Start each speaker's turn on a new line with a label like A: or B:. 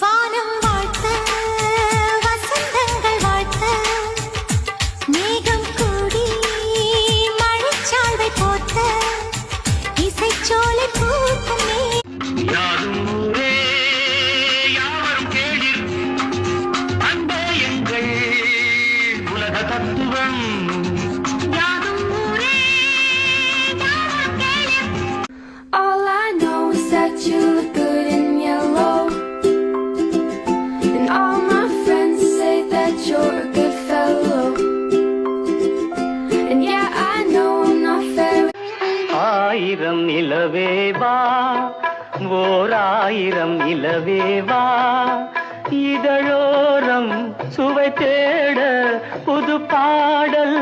A: வானம் வாழ்த்த வசந்தங்கள் வாழ்த்த மேகம் கூடி மழைச்சால்வை போத்த இசைச்சோலை பூக்குமே
B: யாரும் ஊரே யாவரும் கேளீர் அன்பே எங்கள் உலக தத்துவம்
A: யாதும் ஊரே யாவரும் கேளீர்.
C: All I know is that you look good in yellow, and all my friends say that you're a good fellow. And yeah, I know I'm not fair.
B: ஆயிரம் நிலவேவா ஓர் ஆயிரம் நிலவேவா இதழோரம் சுவை தேட புது பாடல்